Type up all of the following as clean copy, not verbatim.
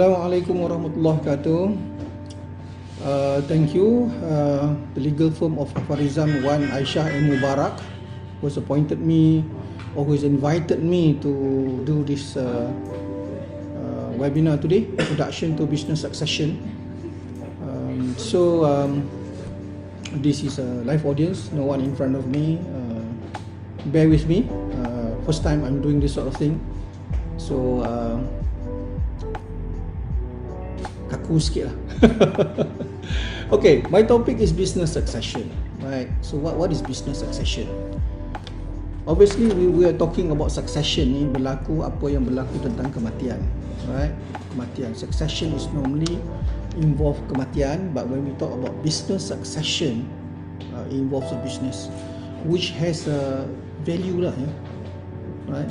Assalamualaikum warahmatullahi wabarakatuh. Thank you, the legal firm of Farizam Wan Aisyah and Mubarak, who has appointed me or who has invited me to do this webinar today, Introduction to Business Succession. This is a live audience, no one in front of me. Bear with me, first time I'm doing this sort of thing, so kaku sikit lah. Okay, my topic is business succession, right? So what is business succession? Obviously we are talking about succession ni, berlaku apa yang berlaku tentang kematian, right? Kematian. Succession is normally involve kematian, but when we talk about business succession, it involves a business which has a value lah, ya, right?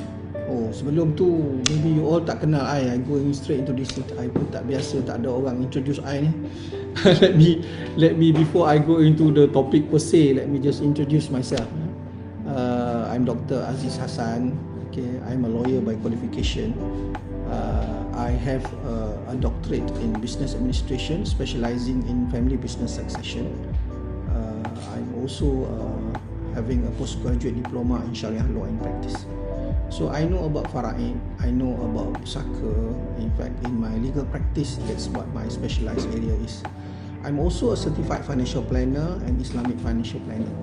Oh, sebelum tu maybe you all tak kenal I going straight into this. I pun tak biasa, tak ada orang introduce I ni. let me before I go into the topic per se, let me just introduce myself. I'm Dr Aziz Hassan. Okay, I'm a lawyer by qualification. I have a doctorate in business administration, specializing in family business succession. I'm also having a postgraduate diploma in Sharia law and practice. So I know about Fara'id, I know about Saka. In fact, in my legal practice, that's what my specialized area is. I'm also a certified financial planner and Islamic financial planner.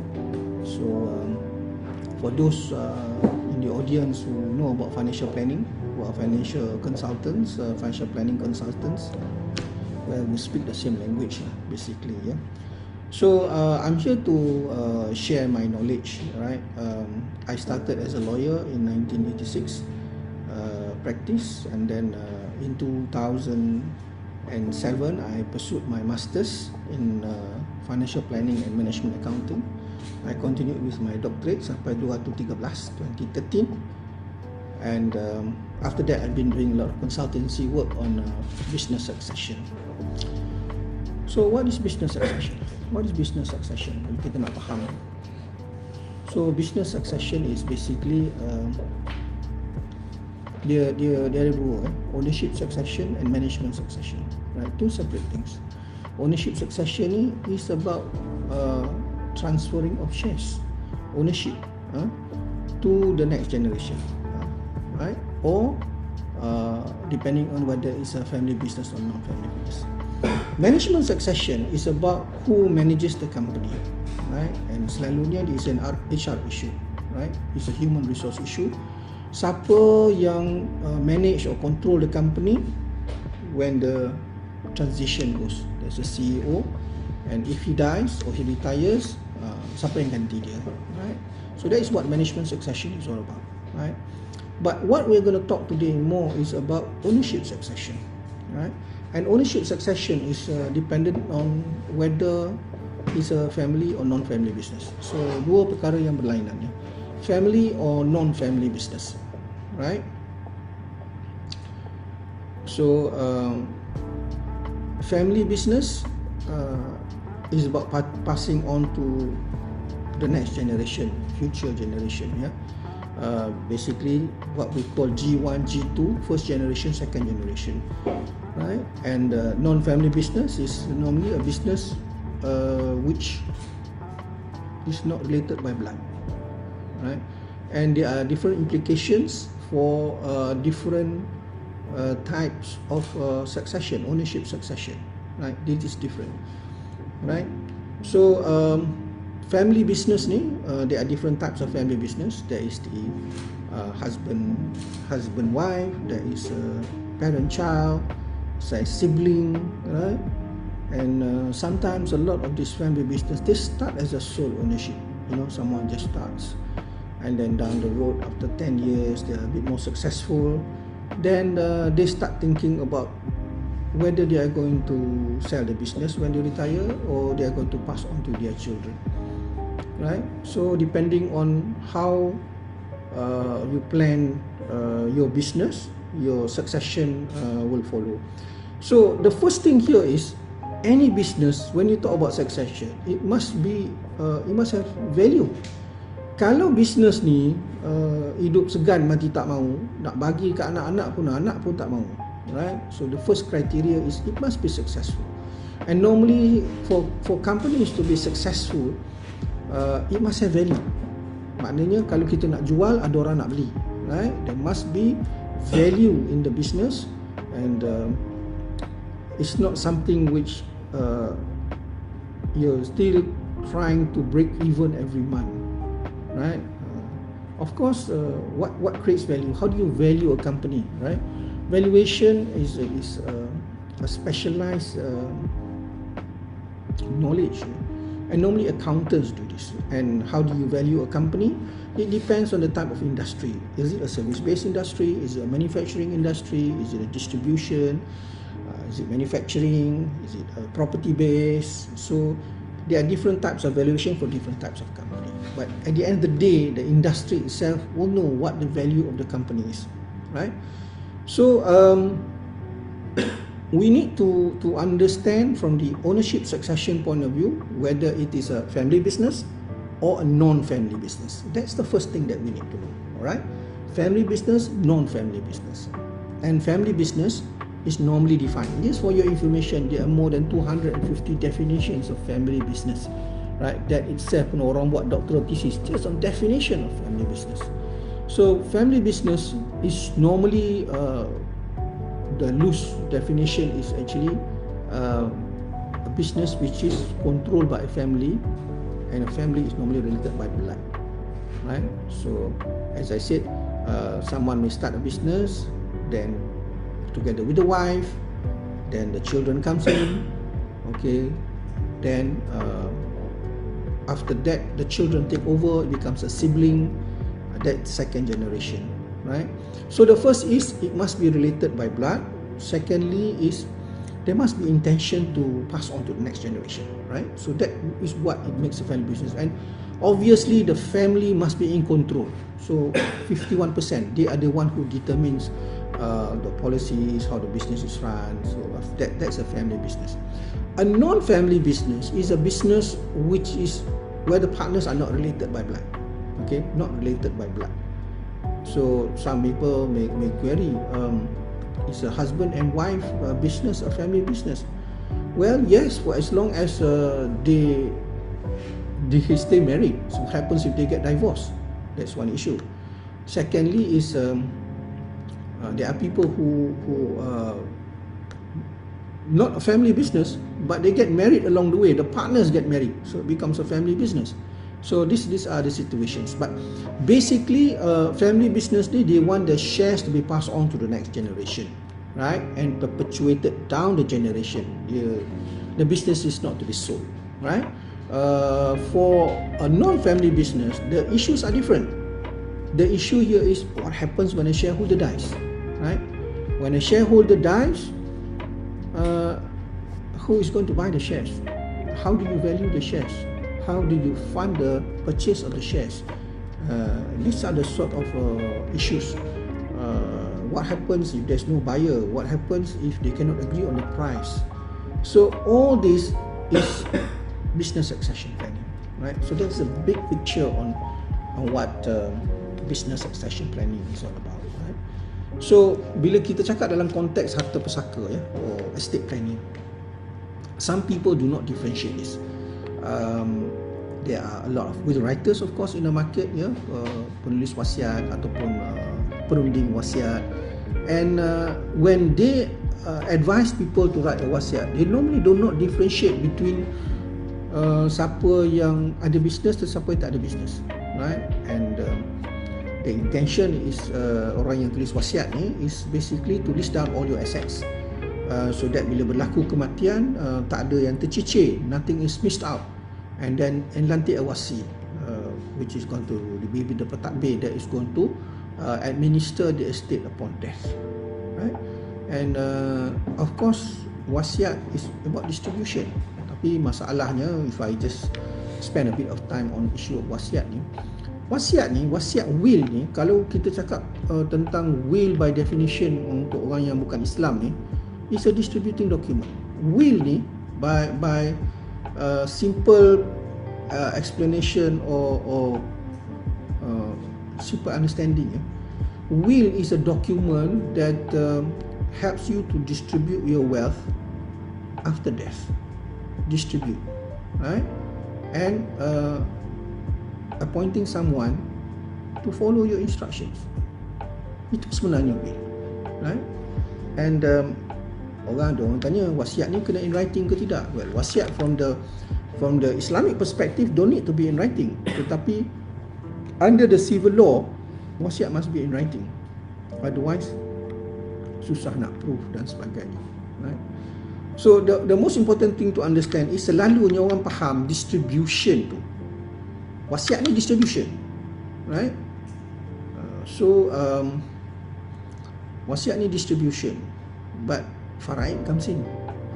So for those in the audience who know about financial planning, who are financial consultants, financial planning consultants, well, we speak the same language basically, yeah. So I'm here to share my knowledge, right? I started as a lawyer in 1986, practice, and then in 2007 I pursued my masters in financial planning and management accounting. I continued with my doctorate sampai 2013, and after that I've been doing a lot of consultancy work on business succession. So what is business succession? What is business succession? Kita nak faham. So business succession is basically dia ada dua, ownership succession and management succession, right? Two separate things. Ownership succession ni is about transferring of shares, ownership to the next generation, right? Or depending on whether it's a family business or non-family business. Management succession is about who manages the company, right? And selalunya it's an HR issue, right? It's a human resource issue. Siapa yang manage or control the company when the transition goes? There's a CEO, and if he dies or he retires, siapa yang ganti dia, right? So that is what management succession is all about, right? But what we're going to talk today more is about ownership succession, right? And ownership succession is dependent on whether it's a family or non-family business. So dua perkara yang berlainan, ya. Family or non-family business, right? So family business is about passing on to the next generation, future generation, yeah. Basically what we call G1, G2, first generation, second generation, right? And non-family business is normally a business which is not related by blood, right? And there are different implications for different types of succession, ownership succession, right? This is different, right? So family business ni, there are different types of family business. There is the husband wife, there is parent child, say sibling, right? And sometimes a lot of this family business, they start as a sole ownership. You know, someone just starts, and then down the road after 10 years they are a bit more successful, then they start thinking about whether they are going to sell the business when they retire or they are going to pass on to their children, right? So depending on how you plan your business, your succession will follow. So the first thing here is, any business, when you talk about succession, it must have value. Kalau bisnes ni hidup segan mati tak mau, nak bagi ke anak-anak pun tak mau, right? So the first criteria is it must be successful. And normally for companies to be successful, it must have value. Maknanya kalau kita nak jual, ada orang nak beli, right? There must be value in the business, and it's not something which you're still trying to break even every month, right? Of course, what creates value? How do you value a company, right? Valuation is a specialized knowledge, and normally accountants do this. And how do you value a company? It depends on the type of industry. Is it a service-based industry? Is it a manufacturing industry? Is it a distribution? Is it manufacturing? Is it property-based? So there are different types of valuation for different types of company. But at the end of the day, the industry itself will know what the value of the company is, right? So we need to understand from the ownership succession point of view whether it is a family business or a non-family business. That's the first thing that we need to know, alright? Family business, non-family business. And family business is normally defined. Just for your information, there are more than 250 definitions of family business, right? That itself, orang buat doctoral thesis just on definition of family business. So family business is normally the loose definition is actually a business which is controlled by a family, and a family is normally related by blood, right? So as I said, someone may start a business, then together with the wife, then the children comes in, okay, then after that the children take over, it becomes a sibling, that second generation, right? So the first is it must be related by blood. Secondly is there must be intention to pass on to the next generation, right? So that is what it makes a family business. And obviously the family must be in control. So 51%, they are the one who determines the policies, how the business is run. So that's a family business. A non-family business is a business which is where the partners are not related by blood, okay, not related by blood. So some people may query, is a husband and wife business a family business? Well, yes, for as long as they stay married. So what happens if they get divorced? That's one issue. Secondly is there are people who not a family business, but they get married along the way. The partners get married, so it becomes a family business. So these are the situations. But basically, family business, they want the shares to be passed on to the next generation, right? And perpetuated down the generation. The business is not to be sold, right? For a non-family business, the issues are different. The issue here is what happens when a shareholder dies, right? When a shareholder dies, who is going to buy the shares? How do you value the shares? How do you fund the purchase of the shares? These are the sort of issues. What happens if there's no buyer? What happens if they cannot agree on the price? So all this is business succession planning, right? So that's a big picture on what business succession planning is all about, right? So bila kita cakap dalam konteks harta pusaka, ya, or estate planning, some people do not differentiate this. There are a lot of will writers, of course, in the market, ya, penulis wasiat ataupun perunding wasiat, and when they advise people to write a wasiat, they normally do not differentiate between siapa yang ada bisnes dan siapa yang tak ada bisnes, right? And the intention is orang yang tulis wasiat ni is basically to list down all your assets, so that bila berlaku kematian, tak ada yang tercicir, nothing is missed out. And then lantik a wasi, which is going to be the pentadbir that is going to administer the estate upon death, right? And of course wasiat is about distribution. Tapi masalahnya, if I just spend a bit of time on issue of wasiat ni, wasiat will ni, kalau kita cakap tentang will by definition untuk orang yang bukan Islam ni, is a distributing document. Will ni by simple explanation or simple understanding, will is a document that helps you to distribute your wealth after death. Distribute, right? And appointing someone to follow your instructions. Itu sebenarnya will, right? And orang tanya wasiat ni kena in writing ke tidak? Well, wasiat from the Islamic perspective don't need to be in writing, tetapi under the civil law wasiat must be in writing, otherwise susah nak proof dan sebagainya, right? So the most important thing to understand is selalunya orang faham distribution tu, wasiat ni distribution, right? Wasiat ni distribution, but faraid comes in.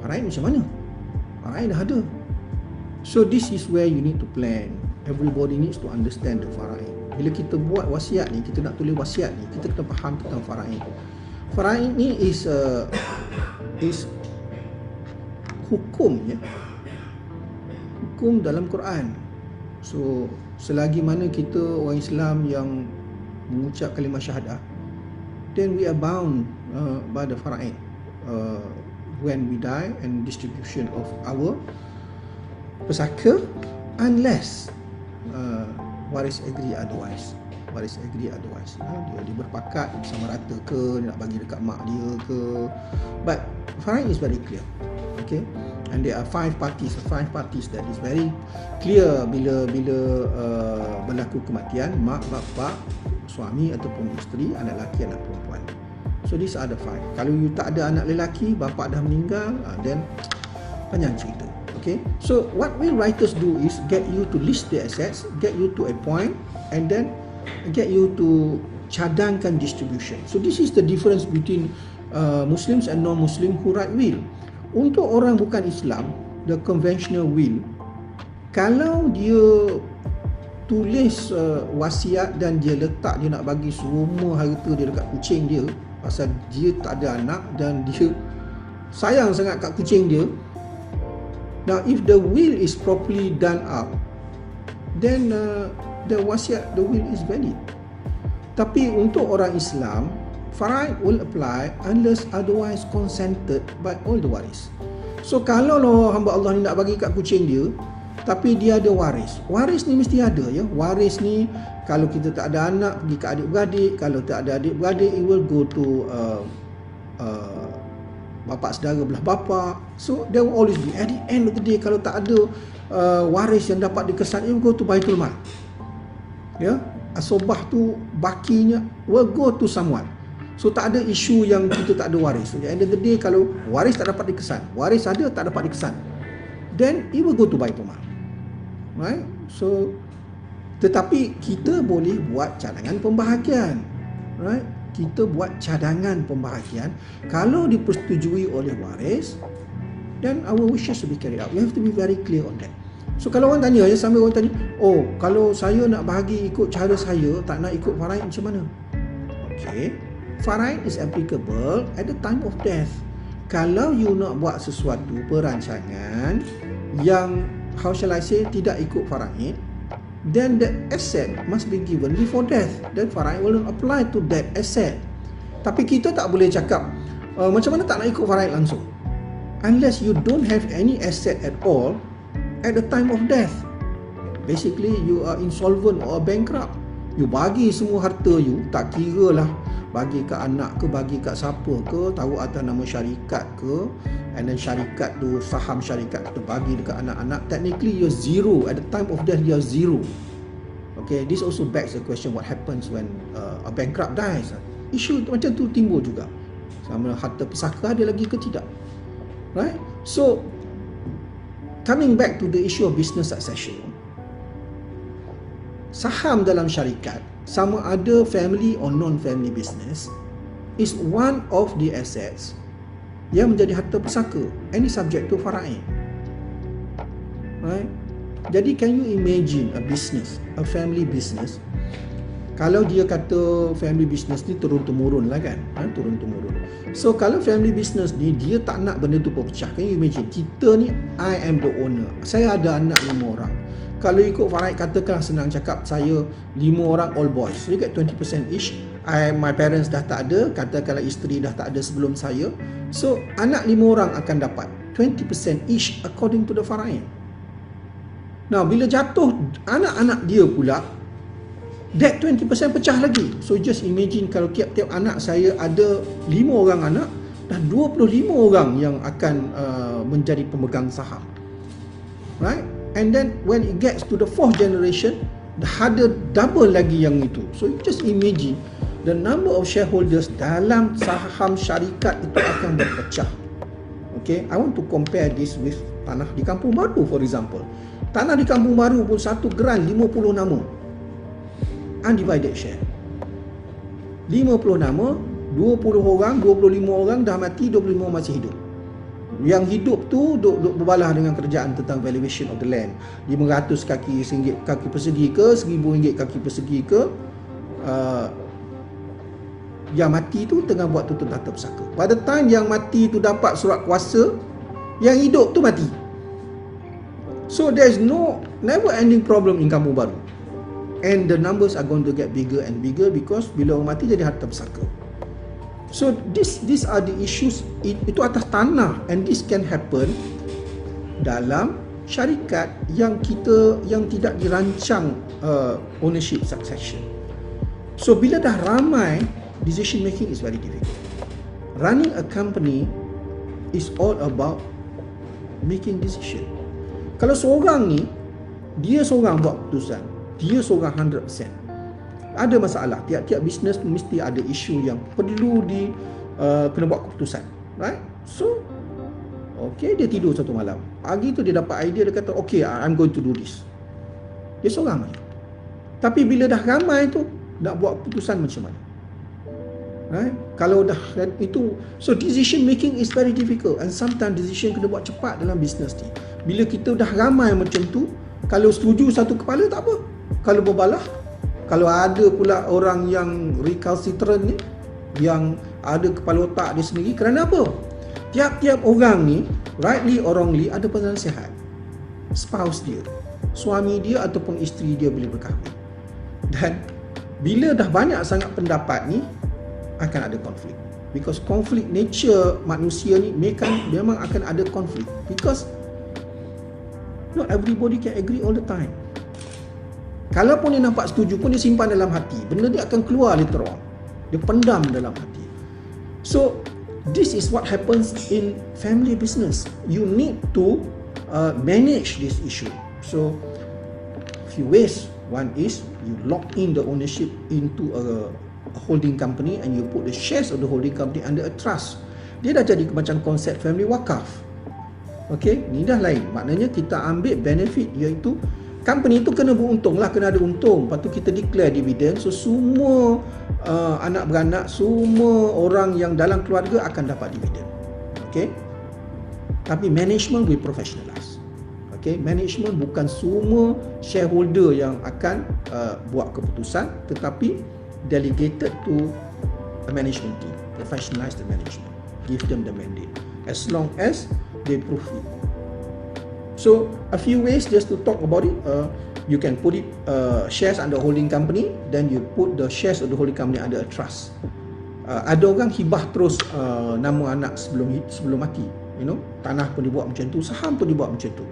Faraid macam mana? Faraid dah ada. So this is where you need to plan. Everybody needs to understand the faraid. Bila kita buat wasiat ni, kita nak tulis wasiat ni, kita kena faham tentang faraid. Faraid ni is hukum, ya, hukum dalam Quran. So selagi mana kita orang Islam yang mengucap kalimah syahadah, then we are bound by the faraid when we die, and distribution of our pesaka, unless waris agree otherwise. Dia berpakat sama rata ke, dia nak bagi dekat mak dia ke, but faraid is very clear, okay? And there are five parties that is very clear bila berlaku kematian: mak, bapa, suami ataupun isteri, anak lelaki, anak perempuan. So these are the five. Kalau you tak ada anak lelaki, bapa dah meninggal, then panjang cerita. Okay, so what will writers do is get you to list the assets, get you to a point, and then get you to cadangkan distribution. So this is the difference between Muslims and non-Muslim who write will. Untuk orang bukan Islam, the conventional will, kalau dia tulis wasiat dan dia letak, dia nak bagi semua harta dia dekat kucing dia, pasal dia tak ada anak dan dia sayang sangat kat kucing dia. Now, if the will is properly done up, then the wasiat, the will is valid. Tapi untuk orang Islam, faraid will apply unless otherwise consented by all the waris. So kalau hamba Allah ni nak bagi kat kucing dia, tapi dia ada waris. Waris ni mesti ada, ya. Waris ni kalau kita tak ada anak, pergi ke adik-beradik. Kalau tak ada adik-beradik, it will go to bapa saudara belah bapa. So there will always be, at the end of the day, kalau tak ada waris yang dapat dikesan, it will go to Baitul Mal, ya. Asobah tu bakinya will go to someone. So tak ada isu yang kita tak ada waris. So at the end of the day, kalau waris tak dapat dikesan, waris ada tak dapat dikesan, then it will go to Baitul Mal, right? So tetapi kita boleh buat cadangan pembahagian, right? Kita buat cadangan pembahagian. Kalau dipersetujui oleh waris, then our wishes to be carried out. We have to be very clear on that. So kalau orang tanya, ya, sambil orang tanya, oh, kalau saya nak bahagi ikut cara saya, tak nak ikut faraid, macam mana? Okay, faraid is applicable at the time of death. Kalau you nak buat sesuatu perancangan yang, how shall I say, tidak ikut faraid, then the asset must be given before death. Then faraid will not apply to that asset. Tapi kita tak boleh cakap macam mana tak nak ikut faraid langsung, unless you don't have any asset at all at the time of death. Basically you are insolvent or bankrupt. You bagi semua harta you, tak kira lah bagi ke anak ke, bagi kat siapa ke, taruh atas nama syarikat ke, and then syarikat tu, saham syarikat tu bagi dekat anak-anak. Technically you're zero. At the time of death you're zero. Okay, this also begs the question, what happens when a bankrupt dies? Isu macam tu timbul juga. Sama harta pesaka ada lagi ke tidak, right? So coming back to the issue of business succession, saham dalam syarikat, sama ada family or non-family business, is one of the assets yang menjadi harta pusaka, and is subject to faraid, right? Jadi can you imagine a business, a family business, kalau dia kata family business ni turun-temurun lah kan, turun-temurun. So kalau family business ni dia tak nak benda tu pecah, can you imagine, kita ni, I am the owner, saya ada anak 5 orang. kalau ikut Faraid, katakanlah senang cakap, saya 5 orang all boys, so you get 20% each. My parents dah tak ada, katakanlah isteri dah tak ada sebelum saya, so anak 5 orang akan dapat 20% each according to the Faraid. Now bila jatuh anak-anak dia pula, that 20% pecah lagi. So just imagine kalau tiap-tiap anak saya ada 5 orang anak, dah 25 orang yang akan menjadi pemegang saham, right? And then when it gets to the 4th generation, ada double lagi yang itu. So you just imagine the number of shareholders dalam saham syarikat itu akan berpecah. Okay, I want to compare this with tanah di Kampung Baru, for example. Tanah di Kampung Baru pun 1 geran 50 nama, undivided share. 50 nama, 20 orang, 25 orang dah mati, 25 masih hidup. Yang hidup tu duk berbalah dengan kerjaan tentang valuation of the land. 500 kaki persegi ke, 1000 ringgit kaki persegi ke. Yang mati tu tengah buat tutup tata pusaka. Pada time yang mati tu dapat surat kuasa, yang hidup tu mati. So there's never ending problem in Kampung Baru. And the numbers are going to get bigger and bigger because bila orang mati jadi harta pusaka. So these are the issues. Itu atas tanah, and this can happen dalam syarikat yang tidak dirancang ownership succession. So bila dah ramai, decision making is very difficult. Running a company is all about making decision. Kalau seorang ni, dia seorang buat keputusan, dia seorang 100%. Ada masalah, tiap-tiap bisnes mesti ada isu yang perlu kena buat keputusan, right? So okay, dia tidur satu malam, pagi tu dia dapat idea, dia kata okay, I'm going to do this. Dia seorang je. Tapi bila dah ramai tu, nak buat keputusan macam mana, right? Kalau dah itu, so decision making is very difficult, and sometimes decision kena buat cepat dalam bisnes ni. Bila kita dah ramai macam tu, kalau setuju satu kepala tak apa, kalau berbalah, kalau ada pula orang yang recalcitrant ni, yang ada kepala otak dia sendiri, kerana apa? Tiap-tiap orang ni, rightly or wrongly, ada penasihat. Spouse dia, suami dia ataupun isteri dia boleh berkahwin. Dan bila dah banyak sangat pendapat ni, akan ada konflik. Because konflik, nature manusia ni memang akan ada konflik. Because not everybody can agree all the time. Kalaupun dia nampak setuju pun, dia simpan dalam hati. Benda dia akan keluar later on. Dia pendam dalam hati. So, this is what happens in family business. You need to manage this issue. So, few ways. One is, you lock in the ownership into a holding company and you put the shares of the holding company under a trust. Dia dah jadi macam konsep family wakaf. Okay, ni dah lain. Maknanya kita ambil benefit, iaitu company tu kena beruntung lah, kena ada untung. Lepas tu kita declare dividen. So semua anak beranak, semua orang yang dalam keluarga akan dapat dividen. Okay. Tapi management will professionalize. Okay, management bukan semua shareholder yang akan buat keputusan, tetapi delegated to a management team. Professionalize the management. Give them the mandate. As long as they prove it. So a few ways just to talk about it. You can put it shares under holding company, then you put the shares of the holding company under a trust. Ada orang hibah terus nama anak sebelum mati. Tanah pun dibuat macam tu, saham pun dibuat macam tu.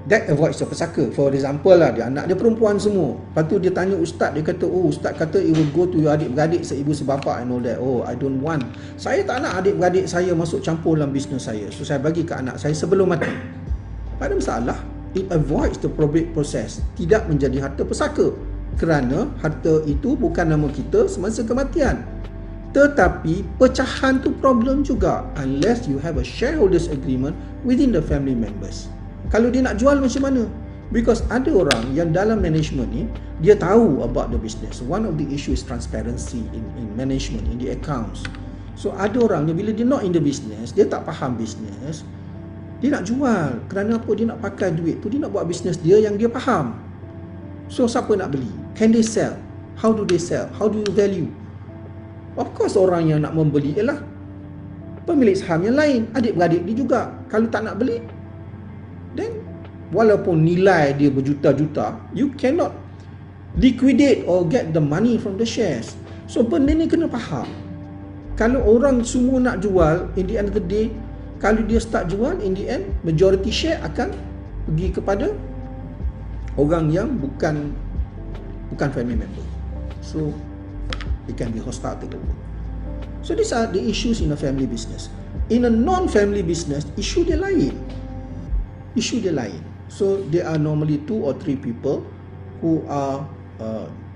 That avoids the pesaka. For example lah, dia anak dia perempuan semua. Lepas tu dia tanya ustaz, dia kata, oh ustaz kata it will go to your adik-beradik seibu sebapa and all that. Oh, I don't want. Saya tak nak adik-beradik saya masuk campur dalam bisnes saya. So saya bagi ke anak saya sebelum mati. Ada masalah. It avoids the probate process. Tidak menjadi harta pesaka. Kerana harta itu bukan nama kita semasa kematian. Tetapi pecahan tu problem juga, unless you have a shareholders agreement within the family members. Kalau dia nak jual macam mana? Because ada orang yang dalam management ni, dia tahu about the business. One of the issue is transparency in management, in the accounts. So ada orang ni, bila dia not in the business, dia tak faham business, dia nak jual. Kerana apa? Dia nak pakai duit tu, dia nak buat business dia yang dia faham. So siapa nak beli? Can they sell? How do they sell? How do you value? Of course orang yang nak membeli ialah pemilik saham yang lain, adik-beradik dia juga. Kalau tak nak beli, then walaupun nilai dia berjuta-juta, you cannot liquidate or get the money from the shares. So benda ni kena faham. Kalau orang semua nak jual, in the end of the day, kalau dia start jual, in the end majority share akan pergi kepada orang yang bukan family member. So it can be hostile takeover. So these are the issues in a family business. In a non-family business, issue dia lain. So there are normally 2 or 3 people who are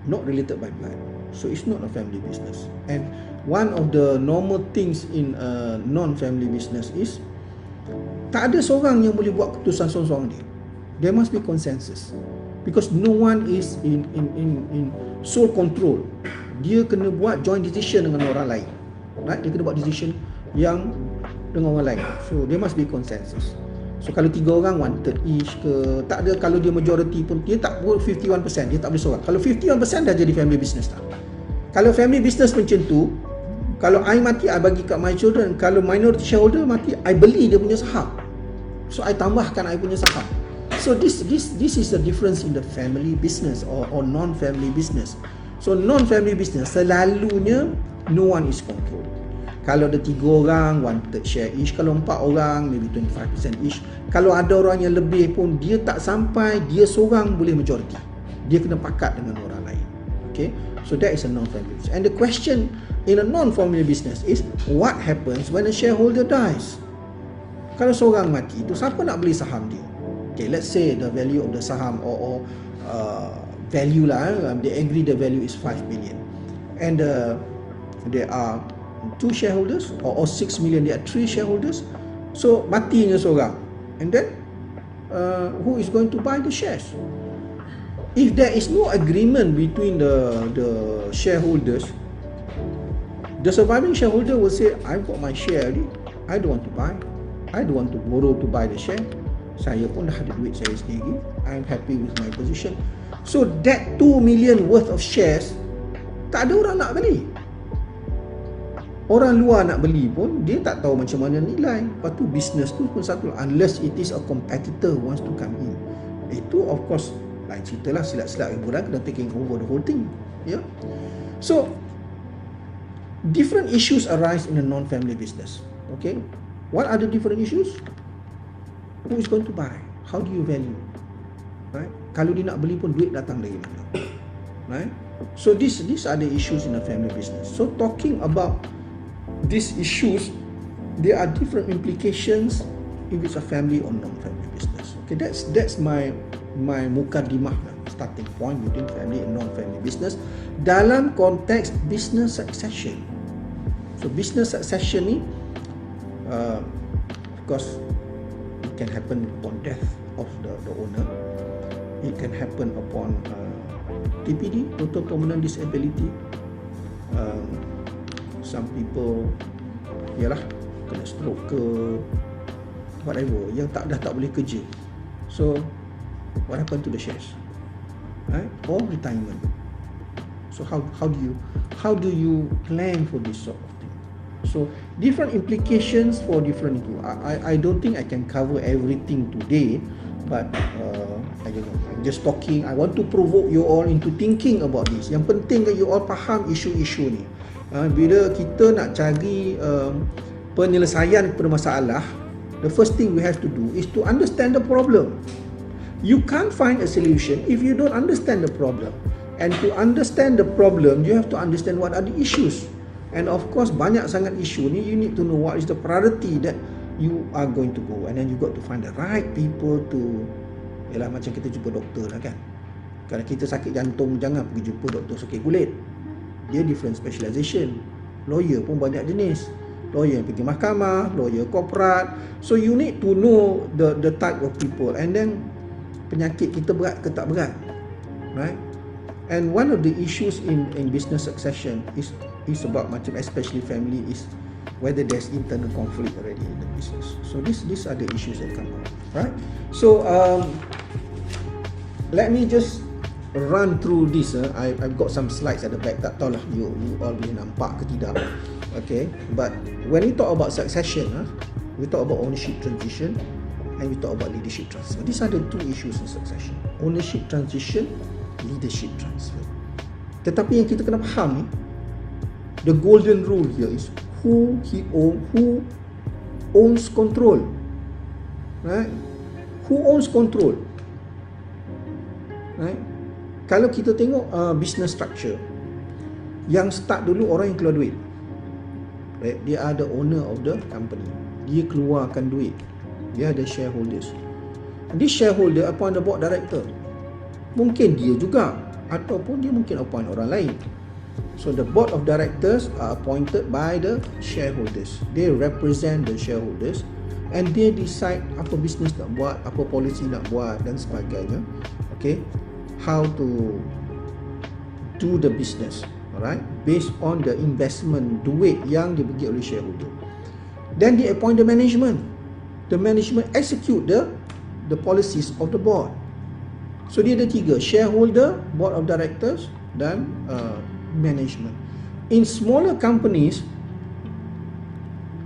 not related by blood. So it's not a family business. And one of the normal things in a non-family business is tak ada seorang yang boleh buat keputusan seorang-seorang dia. There must be consensus. Because no one is in sole control. Dia kena buat joint decision dengan orang lain. Right? Dia kena buat decision yang dengan orang lain. So there must be consensus. So kalau 3 orang 1/3 each ke, tak ada, kalau dia majority pun dia tak boleh 51%, dia tak boleh seorang. Kalau 51% dah jadi family business tak. Kalau family business macam tu, kalau I mati I bagi kat my children, kalau minority shareholder mati I beli dia punya saham. So I tambahkan I punya saham. So this is the difference in the family business or non-family business. So non-family business selalunya no one is controlled. Kalau ada 3 orang 1/3 share each, kalau 4 orang maybe 25% each. Kalau ada orang yang lebih pun dia tak sampai dia seorang boleh majority. Dia kena pakat dengan orang lain. Okay, so that is a non-family business. And the question in a non-family business is what happens when a shareholder dies? Kalau seorang mati, tu siapa nak beli saham dia? Okay, let's say the value of the saham or value lah, they agree the value is 5 billion. And there are 2 shareholders or 6 million, there are 3 shareholders. So matinya seorang, and then who is going to buy the shares? If there is no agreement between the shareholders, the surviving shareholder will say, I've got my share already, I don't want to buy, I don't want to borrow to buy the share, saya pun dah ada duit saya sendiri, I'm happy with my position. So that 2 million worth of shares tak ada orang nak beli. Orang luar nak beli pun dia tak tahu macam mana nilai. Lepas tu business tu pun satu, unless it is a competitor wants to come in. Itu of course lain cerita lah, silat-silat hiburan kena taking over the whole thing. Yeah. So different issues arise in a non-family business. Okay, what are the different issues? Who is going to buy? How do you value? Right? Kalau dia nak beli pun duit datang dari mana? Right? So these are the issues in a family business. So talking about these issues, there are different implications if it's a family or non-family business. Okay, that's my mukaddimah, starting point between family and non-family business dalam konteks business succession. So business succession ni, of course, it can happen upon death of the owner. It can happen upon TPD, total permanent disability. Some people ialah kena stroke ke whatever, yang dah tak boleh kerja. So what happened to the shares? Right? Or retirement. So how do you plan for this sort of thing? So different implications for different itu. I don't think I can cover everything today, but I don't know, I'm just talking. I want to provoke you all into thinking about this. Yang penting you all faham isu-isu ni. Bila kita nak cari penyelesaian kepada masalah, the first thing we have to do is to understand the problem. You can't find a solution if you don't understand the problem. And to understand the problem, you have to understand what are the issues. And of course, banyak sangat isu ni, you need to know what is the priority that you are going to go. And then you got to find the right people to, yalah macam kita jumpa doktor lah kan. Kalau kita sakit jantung, jangan pergi jumpa doktor sakit kulit. Dia different specialization. Lawyer pun banyak jenis. Lawyer yang pergi mahkamah, lawyer korporat. So you need to know the type of people. And then penyakit kita berat ke tak berat. Right? And one of the issues in business succession is about macam especially family is whether there's internal conflict already in the business. So these are the issues that come up. Right? So let me just run through this. I've got some slides at the back. Tak tahulah you all boleh nampak ke tidak. Okay, but when we talk about succession, we talk about ownership transition, and we talk about leadership transfer. These are the two issues in succession: ownership transition, leadership transfer. Tetapi yang kita kena faham ni, the golden rule here is who owns control, right? Who owns control, right? Kalau kita tengok business structure, yang start dulu orang yang keluar duit, right? Dia ada owner of the company, dia keluarkan duit, dia ada shareholders. This shareholder appoint the board director, mungkin dia juga, ataupun dia mungkin appoint orang lain. So the board of directors are appointed by the shareholders. They represent the shareholders and they decide apa business nak buat, apa policy nak buat dan sebagainya. Okay, how to do the business, alright, based on the investment duit yang dibagi oleh shareholder. Then they appoint the management. The management execute the policies of the board. So dia ada tiga: shareholder, board of directors dan management. In smaller companies,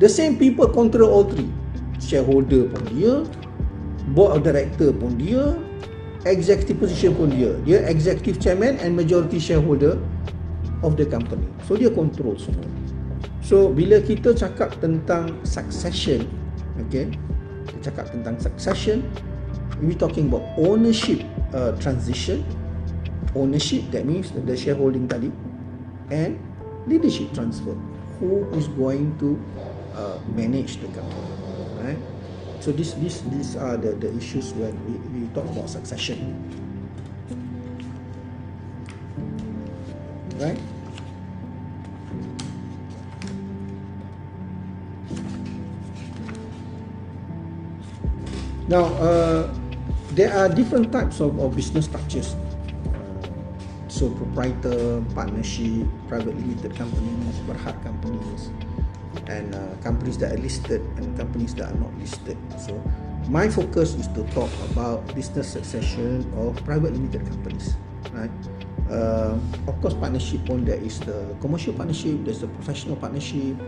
the same people control all three. Shareholder pun dia, board of director pun dia, executive position pun dia. Dia executive chairman and majority shareholder of the company. So dia control semua. So bila kita cakap tentang succession, okay, kita cakap tentang succession, we talking about ownership transition. Ownership, that means the shareholding tadi, and leadership transfer. Who is going to manage the company, right? So these are the issues when we talk about succession, right? Now there are different types of business structures. So proprietor, partnership, private limited companies, berhad companies, and companies that are listed and companies that are not listed. So my focus is to talk about business succession of private limited companies, right? Of course, partnership pun there is the commercial partnership, there's the professional partnership,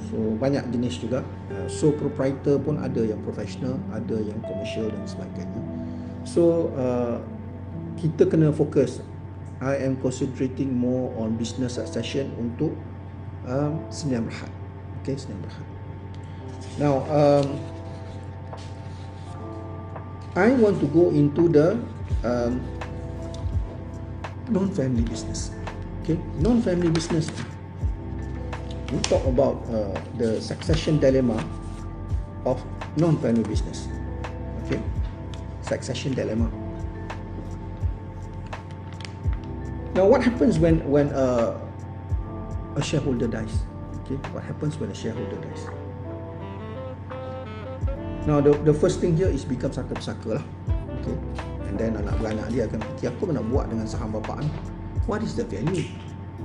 so banyak jenis juga. So proprietor pun ada yang professional, ada yang commercial dan sebagainya. So kita kena fokus. I am concentrating more on business succession untuk Seminar Berhad. Okay, Seminar Berhad. Now, I want to go into the non-family business. Okay, non-family business. We talk about the succession dilemma of non-family business. Okay, succession dilemma. Now, what happens when a shareholder dies? Okay, what happens when a shareholder dies? Now, the first thing here is become saka-pesaka lah. Okay, and then anak-anak dia akan fikir, apa nak buat dengan saham bapa ni? What is the value?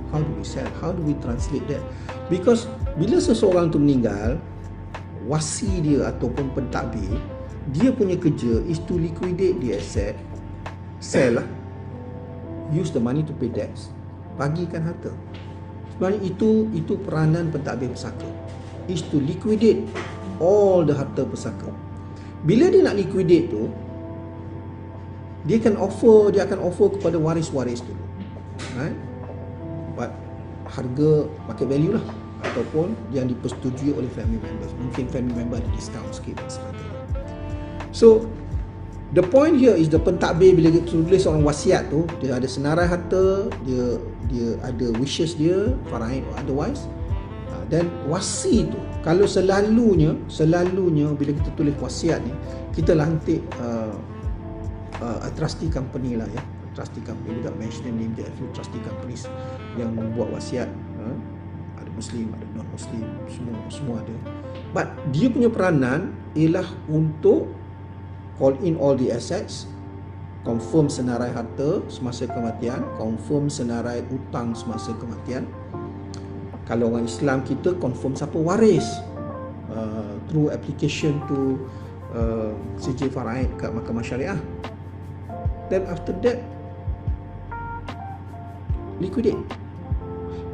How do we sell? How do we translate that? Because bila seseorang tu meninggal, wasi dia ataupun pentadbir, dia punya kerja is to liquidate the asset, sell lah, use the money to pay debts, bagikan harta. Sebenarnya itu peranan pentadbir pesaka, is to liquidate all the harta pesaka. Bila dia nak liquidate tu, dia akan offer kepada waris-waris dulu, right? But harga market value lah, ataupun yang dipersetujui oleh family members. Mungkin family member ada discount sikit dan sebagainya. So the point here is the pentadbir bila dia tulis orang wasiat tu, dia ada senarai harta, dia ada wishes dia, faraid or otherwise. Dan wasi tu, kalau selalunya bila kita tulis wasiat ni, kita lantik a trustee company lah ya. Trustee company, without mentioning name, there are few trustee companies yang membuat wasiat. Ada Muslim, ada non-Muslim, semua ada. But dia punya peranan ialah untuk call in all the assets, confirm senarai harta semasa kematian, confirm senarai hutang semasa kematian. Kalau orang Islam kita confirm siapa waris through application to CJ Faraid kat Mahkamah Syariah. Then after that, liquidate.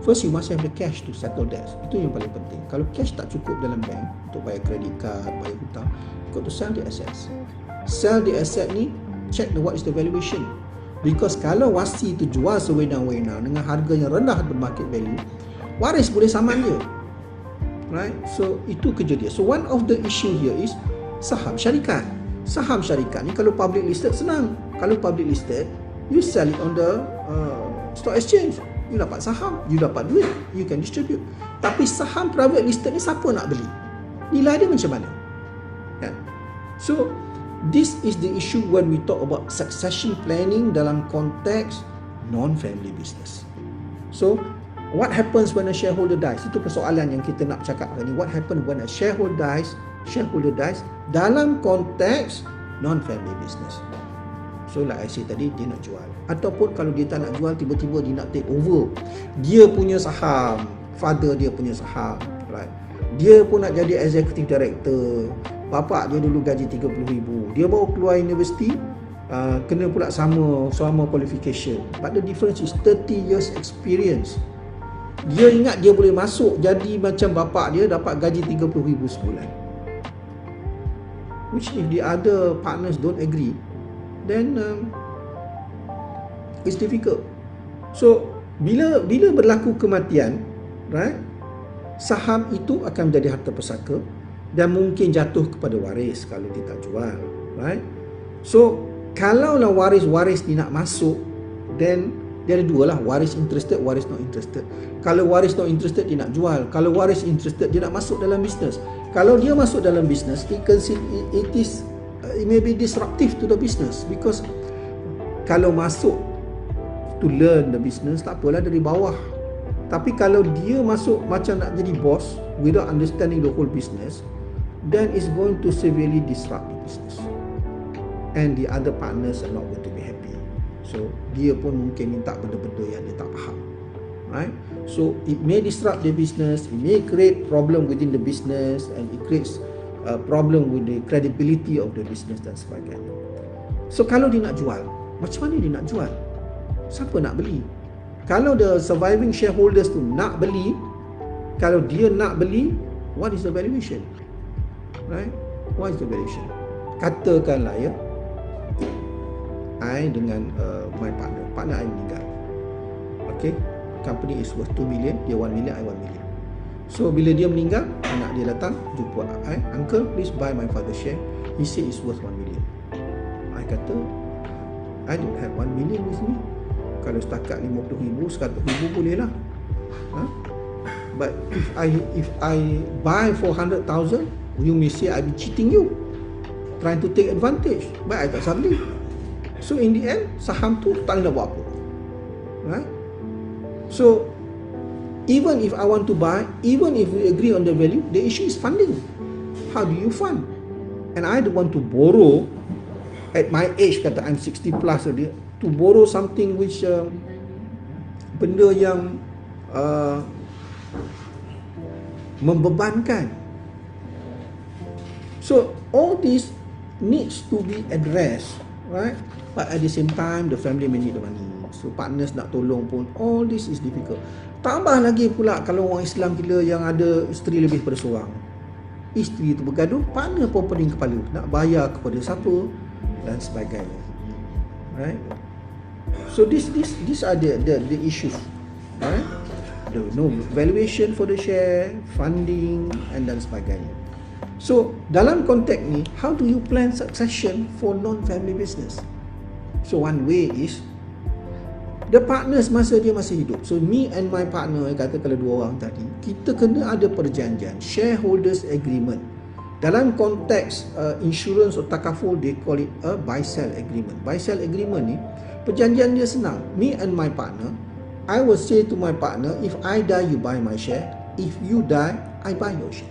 first you must have the cash to settle debts. Itu yang paling penting. Kalau cash tak cukup dalam bank untuk bayar credit card, bayar hutang, you got to sell the assets. Sell the asset ni, check what is the valuation. Because kalau wasi tu jual sewenang-wenang dengan harga yang rendah daripada market value, waris boleh saman dia. Right? So itu kerja dia. So one of the issue here is saham syarikat. Saham syarikat ni kalau public listed senang. Kalau public listed, you sell it on the stock exchange. You dapat saham, you dapat duit, you can distribute. Tapi saham private listed ni siapa nak beli? Nilai dia macam mana? Yeah. So this is the issue when we talk about succession planning dalam konteks non-family business. So what happens when a shareholder dies? Itu persoalan yang kita nak cakap hari ni. What happens when a shareholder dies dalam konteks non-family business? So like I say tadi, dia nak jual. Ataupun kalau dia tak nak jual, tiba-tiba dia nak take over. Dia punya saham, father dia punya saham, right? Dia pun nak jadi executive director. Bapak dia dulu gaji 30,000. Dia baru keluar universiti, kena pula sama qualification. But the difference is 30 years experience. Dia ingat dia boleh masuk jadi macam bapak dia, dapat gaji 30,000 sebulan. Which if the other partners don't agree, then it's difficult. So bila berlaku kematian, right, saham itu akan menjadi harta pusaka dan mungkin jatuh kepada waris kalau dia tak jual, right? So kalaulah waris ni nak masuk, then dia ada dua lah, waris interested, waris not interested. Kalau waris not interested, dia nak jual. Kalau waris interested, dia nak masuk dalam bisnes. Kalau dia masuk dalam bisnes, it may be disruptive to the business, because kalau masuk to learn the business, tak apalah dari bawah. Tapi kalau dia masuk macam nak jadi boss without understanding the whole business, then it's going to severely disrupt the business, and the other partners are not going to be happy. So dia pun mungkin minta benda-benda yang dia tak faham, right? So it may disrupt the business, it may create problem within the business, and it creates a problem with the credibility of the business dan sebagainya. So kalau dia nak jual, macam mana dia nak jual? Siapa nak beli? Kalau the surviving shareholders tu nak beli, kalau dia nak beli, what is the valuation? Right? What is the valuation? Katakanlah ya, I dengan my partner I meninggal. Okay, company is worth 2 million, dia 1 million, I 1 million. So bila dia meninggal, anak dia datang jumpa I, uncle please buy my father share. He said it's worth 1 million. I kata, I don't have 1 million with me. Kalau setakat 50,000, 100,000 boleh lah. But if I buy for 100,000, you may say I be cheating you, trying to take advantage. But I tak salah. So in the end, saham tu tak nak buat apa, right? So even if I want to buy, even if we agree on the value, the issue is funding. How do you fund? And I don't want to borrow at my age, kata I'm 60 plus already, to borrow something which benda yang membebankan. So all this needs to be addressed, right? But at the same time, the family may need the money. So partners nak tolong pun, all this is difficult. Tambah lagi pula kalau orang Islam kita yang ada isteri lebih daripada seorang, isteri tu bergaduh, partner pun pening kepala, nak bayar kepada siapa dan sebagainya, right? So these are the issues, right? The valuation for the share, funding, and dan sebagainya. So dalam konteks ni, how do you plan succession for non-family business? So one way is the partners masa dia masih hidup. So me and my partner, kata kalau dua orang tadi, kita kena ada perjanjian, shareholders agreement. Dalam konteks insurance atau takaful, they call it a buy-sell agreement. Buy-sell agreement ni, perjanjian dia senang. Me and my partner, I will say to my partner, if I die, you buy my share. If you die, I buy your share.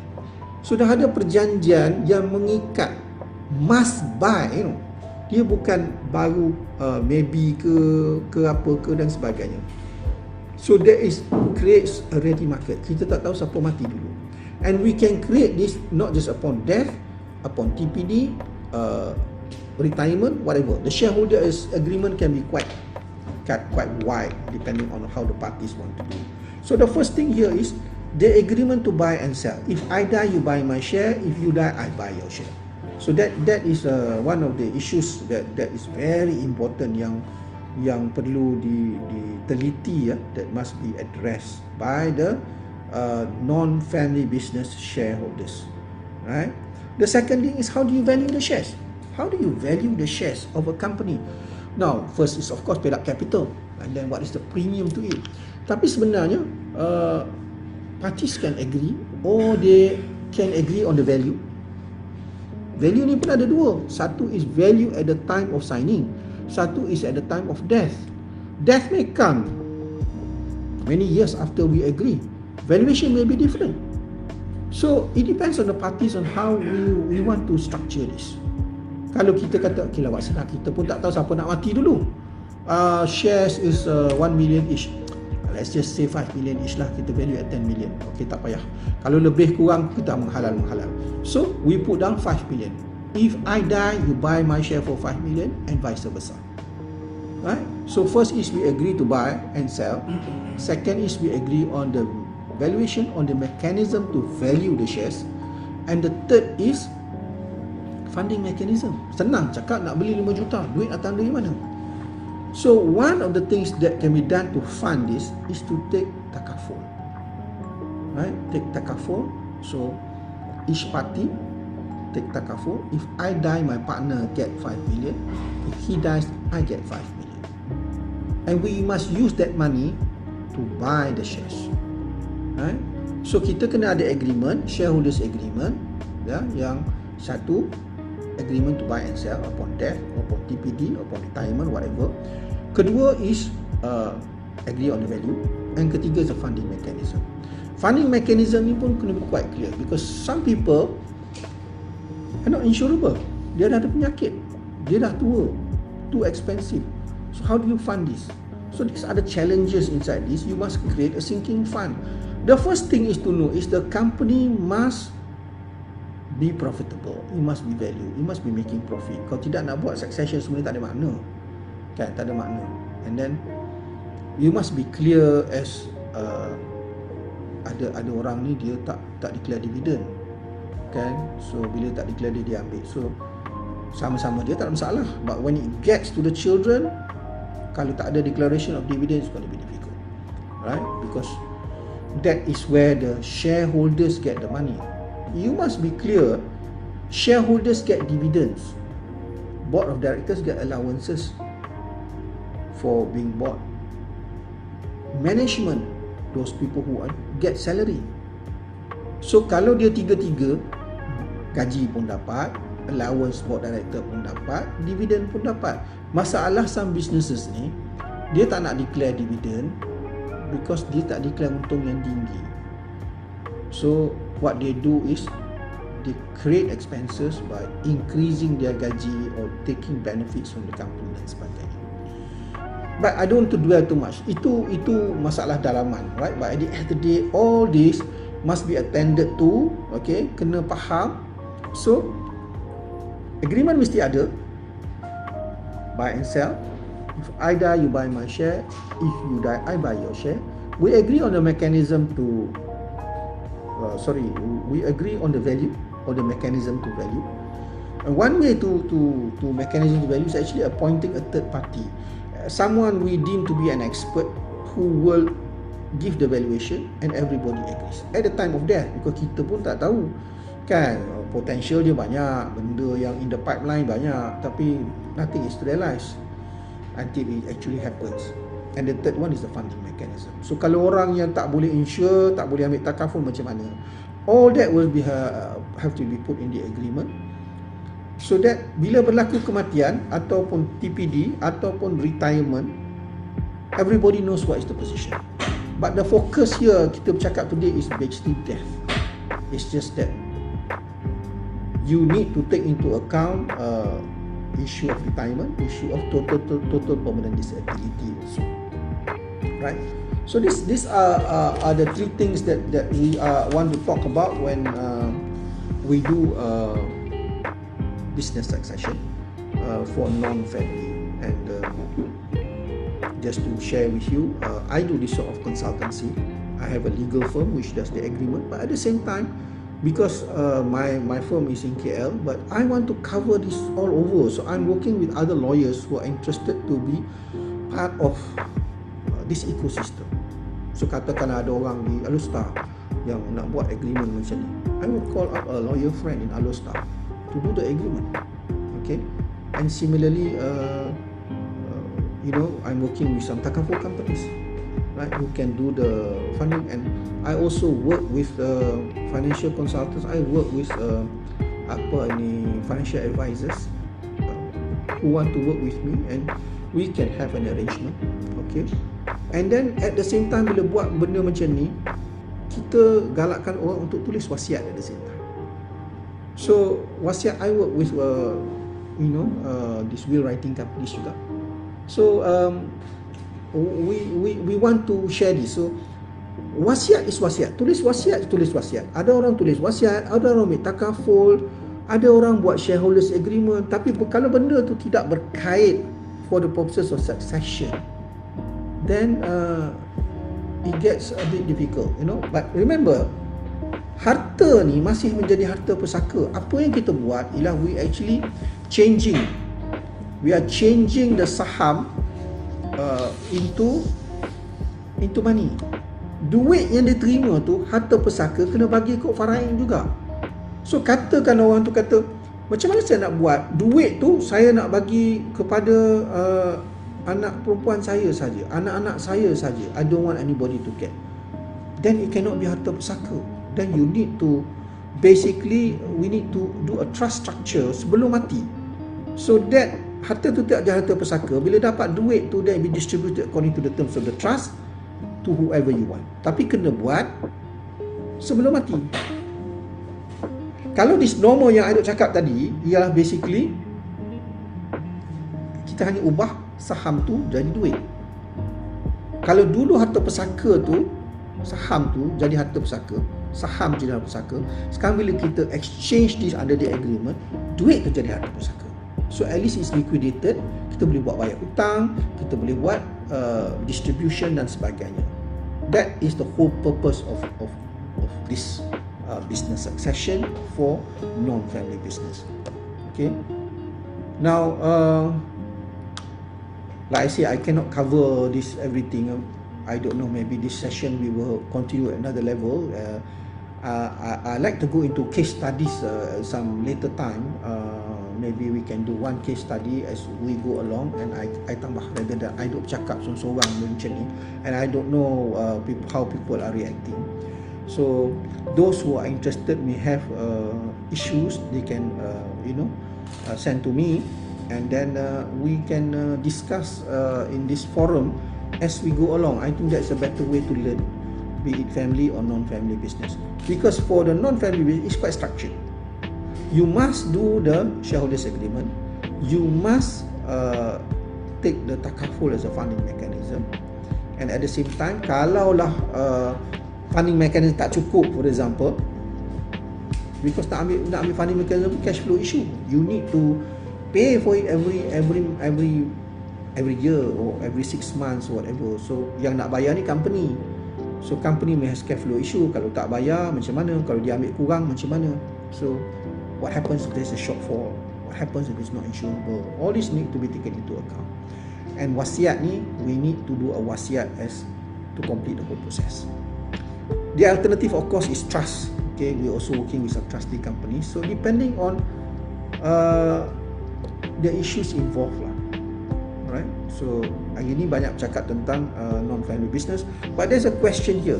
So dah ada perjanjian yang mengikat, must buy, you know. Dia bukan baru maybe ke apa ke dan sebagainya. So there is creates a ready market. Kita tak tahu siapa mati dulu. And we can create this not just upon death, upon TPD, retirement, whatever. The shareholder agreement can be quite wide depending on how the parties want to do. So the first thing here is the agreement to buy and sell. If I die, you buy my share. If you die, I buy your share. So that is one of the issues that is very important yang perlu diteliti, that must be addressed by the non-family business shareholders, right? The second thing is, how do you value the shares? How do you value the shares of a company? Now, first is of course paid up capital, and then what is the premium to it. Tapi sebenarnya parties can agree, or they can agree on the value. Value ni pun ada dua. Satu is value at the time of signing. Satu is at the time of death. Death may come many years after we agree. Valuation may be different. So it depends on the parties on how we want to structure this. Kalau kita kata, okay lah, Wak Senang, kita pun tak tahu siapa nak mati dulu. Shares is 1 million each. Let's just say 5 million each lah. Kita value at 10 million. Okay, tak payah. Kalau lebih kurang, kita menghalal. So, we put down 5 million. If I die, you buy my share for 5 million and vice versa. Right? So, first is we agree to buy and sell. Second is we agree on the valuation, on the mechanism to value the shares. And the third is funding mechanism. Senang cakap, nak beli 5 juta. Duit datang dari mana? So one of the things that can be done to fund this is to take takaful. Right? Take takaful. So each party take takaful. If I die, my partner get 5 million. If he dies, I get 5 million. And we must use that money to buy the shares. Right? So kita kena ada agreement, shareholders agreement, ya, yang satu agreement to buy and sell upon death, upon TPD, upon retirement, whatever. Kedua is agree on the value, and ketiga is a funding mechanism. Funding mechanism ni pun kena be quite clear, because some people are not insurable. Dia dah ada penyakit, dia dah tua, too expensive. So how do you fund this? So these are the challenges inside this. You must create a sinking fund. The first thing is to know is the company must be profitable. It must be value. It must be making profit. Kalau tidak nak buat succession sebenarnya tak ada makna. Kan, tak ada makna. And then you must be clear as ada orang ni dia tak declare dividend. Kan? So bila tak declare dia ambil. So sama-sama dia tak ada masalah. But when it gets to the children, kalau tak ada declaration of dividends, it's going to be difficult. Right? Because that is where the shareholders get the money. You must be clear, shareholders get dividends, board of directors get allowances for being bought, management, those people who get salary. So kalau dia tiga-tiga, gaji pun dapat, allowance board director pun dapat, dividend pun dapat. Masalah some businesses ni, dia tak nak declare dividend because dia tak declare untung yang tinggi. So what they do is they create expenses by increasing their gaji or taking benefits from the company dan sebagainya. But I don't want to dwell too much. Itu masalah dalaman, right? But at the end of the day, all this must be attended to. Okay, kena faham. So agreement mesti ada. Buy and sell. If I die, you buy my share. If you die, I buy your share. We agree on the mechanism to we agree on the value or the mechanism to value. And one way to mechanism to value is actually appointing a third party, someone we deem to be an expert who will give the valuation and everybody agrees at the time of death, because kita pun tak tahu kan, potential dia banyak, benda yang in the pipeline banyak, tapi nothing is realized until it actually happens. And the third one is the funding mechanism. So kalau orang yang tak boleh insure, tak boleh ambil takaful, macam mana? All that will be have to be put in the agreement, so that bila berlaku kematian ataupun TPD ataupun retirement, everybody knows what is the position. But the focus here kita bercakap today is basically death. It's just that you need to take into account issue of retirement, issue of total permanent disability also. Right? So these are the three things that we want to talk about when we do business succession for non-family. And just to share with you, I do this sort of consultancy I have a legal firm which does the agreement, but at the same time, because my firm is in KL, but I want to cover this all over, so I'm working with other lawyers who are interested to be part of this ecosystem. So katakan ada orang di Alostar yang nak buat agreement macam ni, I will call up a lawyer friend in Alostar to do the agreement. Okay, and similarly, I'm working with some takaful companies, right, who can do the funding, and I also work with financial consultants. I work with financial advisors who want to work with me, and we can have an arrangement. Okay, and then at the same time, bila buat benda macam ni, kita galakkan orang untuk tulis wasiat at the same time. So wasiat, I work with this will writing companies juga. So we want to share this. So wasiat is wasiat. Tulis wasiat. Ada orang tulis wasiat, ada orang ambil takaful, ada orang buat shareholders agreement. Tapi kalau benda tu tidak berkait for the purposes of succession, then it gets a bit difficult, But remember, harta ni masih menjadi harta pusaka. Apa yang kita buat ialah we are changing the saham into money. Duit yang diterima tu, harta pusaka, kena bagi ikut faraid juga. So katakan orang tu kata, macam mana saya nak buat duit tu, saya nak bagi kepada anak perempuan saya saja, anak-anak saya saja, I don't want anybody to get, then it cannot be harta pusaka. Then you need to, basically we need to do a trust structure sebelum mati, so that harta tu tidak jadi harta pusaka. Bila dapat duit tu, then be distributed according to the terms of the trust to whoever you want. Tapi kena buat sebelum mati. Kalau this normal yang I duk cakap tadi, ialah basically kita hanya ubah saham tu jadi duit. Kalau dulu harta pusaka tu, saham tu jadi harta pusaka, saham jadi harta pusaka. Sekarang bila kita exchange this under the agreement, duit tu jadi harta pusaka. So at least it's liquidated. Kita boleh buat bayar hutang, kita boleh buat distribution dan sebagainya. That is the whole purpose of this business succession for non-family business. Okay. Now, like I say, I cannot cover this everything. I don't know. Maybe this session we will continue at another level. I like to go into case studies some later time. Maybe we can do one case study as we go along, and I tambah rather than I don't cakap seorang macam ni, and I don't know how people are reacting. So those who are interested may have issues, they can send to me, and then we can discuss in this forum as we go along. I think that's a better way to learn, be it family or non-family business, because for the non-family business, it's quite structured. You must do the shareholders agreement. You must take the takaful as a funding mechanism, and at the same time, kalaulah funding mechanism tak cukup, for example, because nak ambil funding mechanism, cash flow issue, you need to pay for it every year or every 6 months or whatever. So yang nak bayar ni company, so company may has cash flow issue. Kalau tak bayar macam mana, kalau dia ambil kurang macam mana. So what happens if there's a shortfall, what happens if it's not insurable, all this need to be taken into account. And wasiat ni, we need to do a wasiat as to complete the whole process. The alternative, of course, is trust. Okay, we're also working with some trustee companies. So depending on the issues involved lah. Alright. So hari ni banyak cakap tentang non-family business, but there's a question here.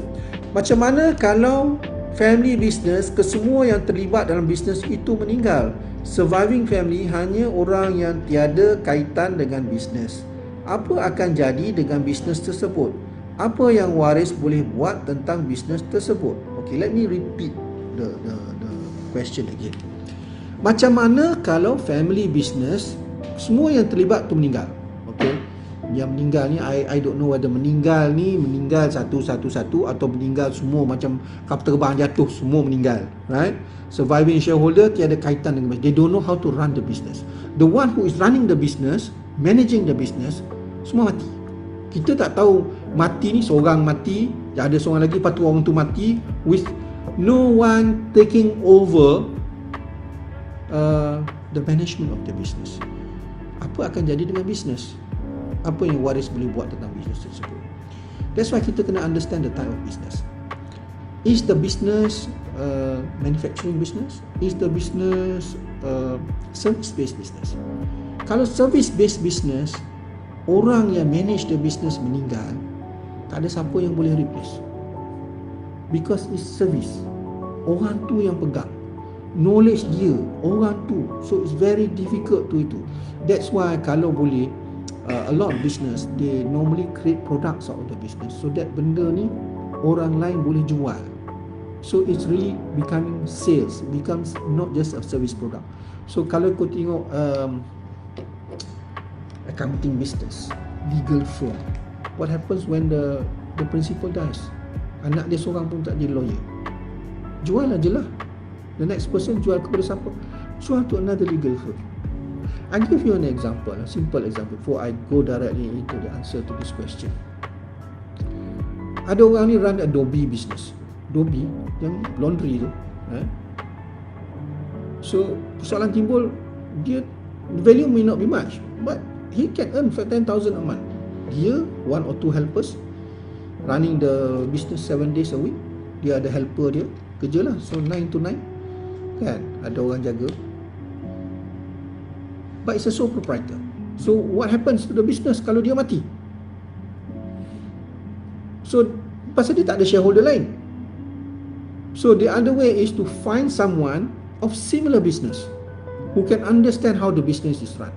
Macam mana kalau family business, kesemua yang terlibat dalam bisnes itu meninggal? Surviving family hanya orang yang tiada kaitan dengan bisnes. Apa akan jadi dengan bisnes tersebut? Apa yang waris boleh buat tentang bisnes tersebut? Okay, let me repeat the question again. Macam mana kalau family business, semua yang terlibat tu meninggal? Okay, yang meninggal ni, I don't know whether meninggal satu-satu atau meninggal semua macam kapal terbang jatuh, semua meninggal, right? Surviving shareholder tiada kaitan dengan business. They don't know how to run the business. The one who is running the business, managing the business, semua mati. Kita tak tahu Mati ni seorang mati, ada seorang lagi, lepas tu orang tu mati, with no one taking over the management of the business. Apa akan jadi dengan bisnes? Apa yang waris boleh buat tentang bisnes tersebut? That's why kita kena understand the type of business. Is the business manufacturing business? Is the business service-based business? Kalau service-based business, orang yang manage the business meninggal, tak ada siapa yang boleh replace. Because it's service. Orang tu yang pegang. Knowledge dia, orang tu. So it's very difficult to itu. That's why kalau boleh, a lot of business, they normally create products out of the business. So that benda ni, orang lain boleh jual. So it's really becoming sales. It becomes not just a service product. So kalau kau tengok accounting business, legal firm, what happens when the principal dies? Anak dia seorang pun tak jadi lawyer. Jual aje lah. The next person jual kepada siapa? Jual to another legal firm. I give you an example, a simple example, before I go directly into the answer to this question. Ada orang ni run Adobe business. Adobe yang laundry tu. So persoalan timbul, dia value may not be much, but he can earn 10,000 a month. Dia, one or two helpers, running the business 7 days a week. Dia ada helper dia, kerja lah. So 9 to 9 kan, ada orang jaga. But it's a sole proprietor. So what happens to the business kalau dia mati? So pasal dia tak ada shareholder lain. So the other way is to find someone of similar business who can understand how the business is run.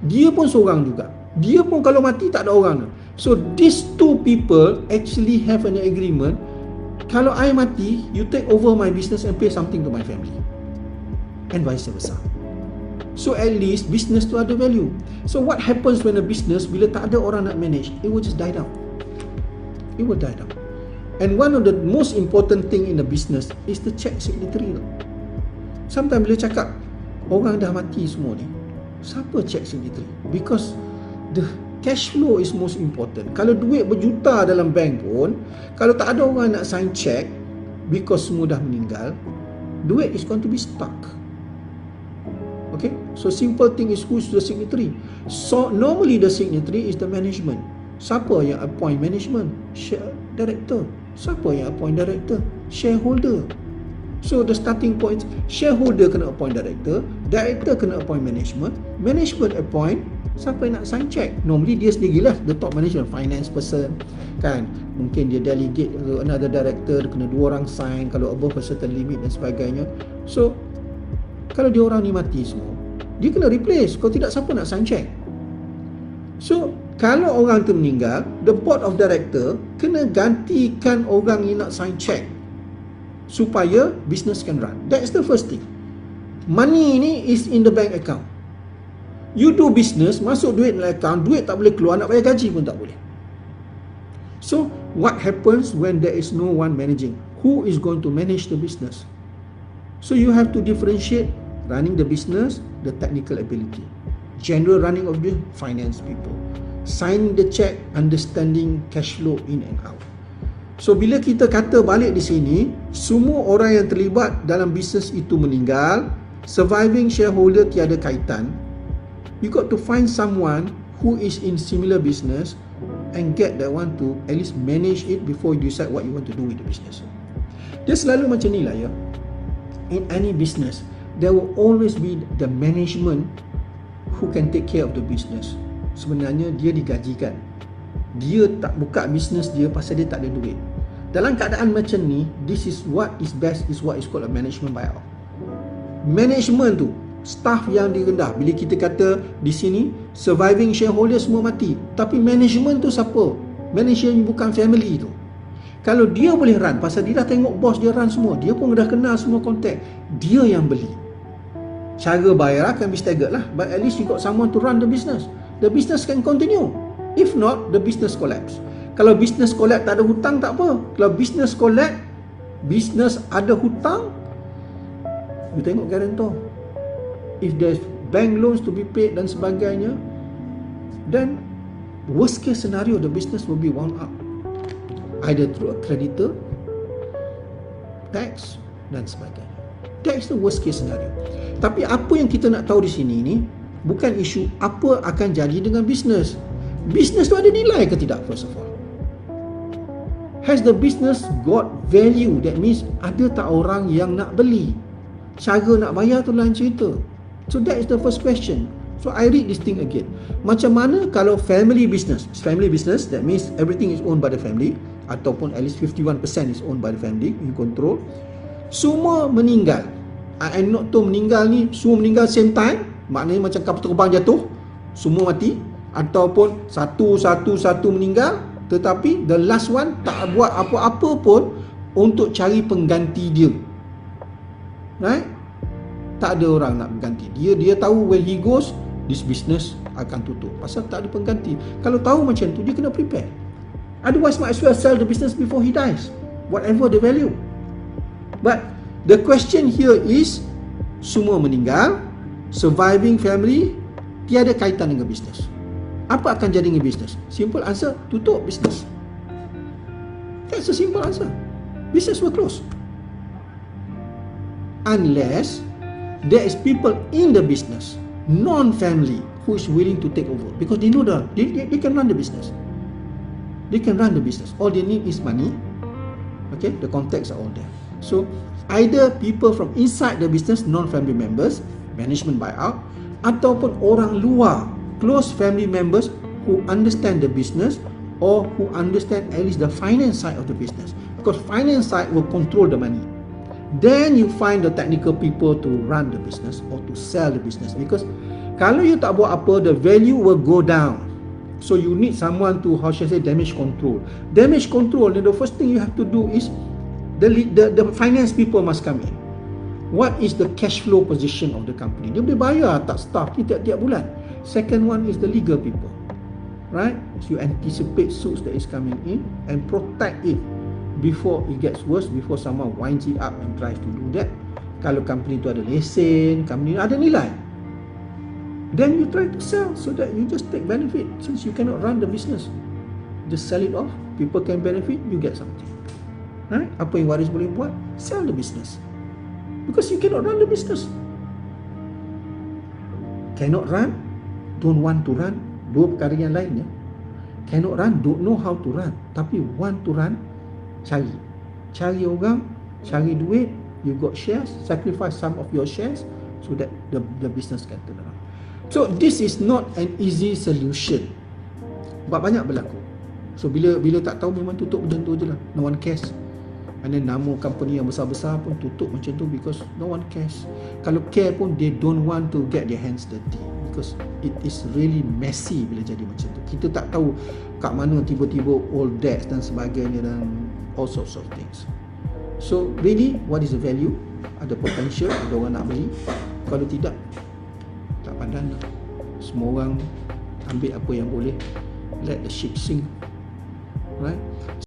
Dia pun seorang juga. Dia pun kalau mati tak ada orang. So these two people actually have an agreement. Kalau I mati, you take over my business and pay something to my family, and vice versa. So at least business tu ada value. So what happens when a business, bila tak ada orang nak manage, it will just die down. It will die down. And one of the most important thing in the business is the check signatory. Sometimes bila cakap orang dah mati semua ni, siapa check signatory? Because the cash flow is most important. Kalau duit berjuta dalam bank pun, kalau tak ada orang nak sign check, because semua dah meninggal, duit is going to be stuck. Okay, so simple thing is who's the signatory. So normally the signatory is the management. Siapa yang appoint management? Director. Siapa yang appoint director? Shareholder. So the starting point, shareholder kena appoint director, director kena appoint management, management appoint siapa yang nak sign check. Normally dia sendirilah, the top management, finance person kan. Mungkin dia delegate another director, dia kena 2 orang sign kalau above a certain limit dan sebagainya. So kalau dia orang ni mati semua, dia kena replace. Kalau tidak, siapa nak sign check? So kalau orang tu meninggal, the board of director kena gantikan orang yang nak sign check supaya business can run. That's the first thing. Money ni is in the bank account. You do business, masuk duit dalam account, duit tak boleh keluar, nak bayar gaji pun tak boleh. So what happens when there is no one managing? Who is going to manage the business? So you have to differentiate running the business, the technical ability, general running of the finance people, signing the check, understanding cash flow in and out. So bila kita kata balik di sini, semua orang yang terlibat dalam bisnes itu meninggal, surviving shareholder tiada kaitan, you got to find someone who is in similar business and get that one to at least manage it before you decide what you want to do with the business. Dia selalu macam ni lah ya. In any business, there will always be the management who can take care of the business. Sebenarnya dia digajikan. Dia tak buka bisnes dia pasal dia tak ada duit. Dalam keadaan macam ni, this is what is best, is what is called a management buyout. Management tu, staff yang direndah. Bila kita kata di sini, surviving shareholder semua mati. Tapi management tu siapa? Management bukan family tu. Kalau dia boleh run, pasal dia dah tengok bos dia run semua, dia pun dah kenal semua kontak, dia yang beli. Cara bayar akan be staggered lah, but at least you got someone to run the business. The business can continue. If not, the business collapse. Kalau business collapse tak ada hutang tak apa. Kalau business collapse, business ada hutang, you tengok guarantor. If there's bank loans to be paid dan sebagainya, then worst case scenario, the business will be wound up either through a creditor, tax dan sebagainya. That is the worst case scenario. Tapi apa yang kita nak tahu di sini ni bukan isu apa akan jadi dengan bisnes. Bisnes tu ada nilai ke tidak, first of all? Has the business got value? That means ada tak orang yang nak beli? Cara nak bayar tu lain cerita. So that is the first question. So I read this thing again. Macam mana kalau family business? Family business, that means everything is owned by the family, ataupun at least 51% is owned by the family, in control. Semua meninggal. I am not to meninggal ni, semua meninggal same time. Maknanya macam kapal terbang jatuh, semua mati. Ataupun satu meninggal, tetapi the last one tak buat apa-apa pun untuk cari pengganti dia. Right? Tak ada orang nak mengganti dia. Dia tahu when he goes, this business akan tutup. Pasal tak ada pengganti. Kalau tahu macam tu, dia kena prepare. Otherwise, might as well sell the business before he dies. Whatever the value. But the question here is, semua meninggal, surviving family, tiada kaitan dengan bisnes. Apa akan jadi dengan bisnes? Simple answer, tutup bisnes. That's a simple answer. Business will close. Unless there is people in the business, non-family, who is willing to take over. Because they know they can run the business. They can run the business. All they need is money. Okay, the contacts are all there. So, either people from inside the business, non-family members, management buyout, ataupun orang luar, close family members who understand the business or who understand at least the finance side of the business. Because finance side will control the money. Then you find the technical people to run the business or to sell the business. Because kalau you tak buat apa, the value will go down. So you need someone to, how should I say, damage control. Damage control, then the first thing you have to do is the finance people must come in. What is the cash flow position of the company? Dia boleh bayar tak staff tiap-tiap bulan. Second one is the legal people. Right? So you anticipate suits that is coming in and protect it before it gets worse, before someone winds it up and tries to do that. Kalau company tu ada lesen, company ada nilai, then you try to sell so that you just take benefit. Since you cannot run the business, just sell it off. People can benefit, you get something. Right? Apa yang waris boleh buat? Sell the business. Because you cannot run the business. Cannot run, don't want to run. Dua perkara yang lainnya. Cannot run, don't know how to run. Tapi want to run, cari orang, cari duit, you got shares, sacrifice some of your shares so that the business can turn around. So this is not an easy solution. Sebab banyak berlaku. So bila tak tahu, memang tutup macam tu je lah. No one cares. And then nama company yang besar-besar pun tutup macam tu because no one cares. Kalau care pun, they don't want to get their hands dirty because it is really messy bila jadi macam tu. Kita tak tahu kat mana tiba-tiba all debts dan sebagainya dan all sorts of things. So really, what is the value? Ada potential, ada orang nak beli. Kalau tidak, tak padan lah. Semua orang ambil apa yang boleh. Let the ship sink. Right?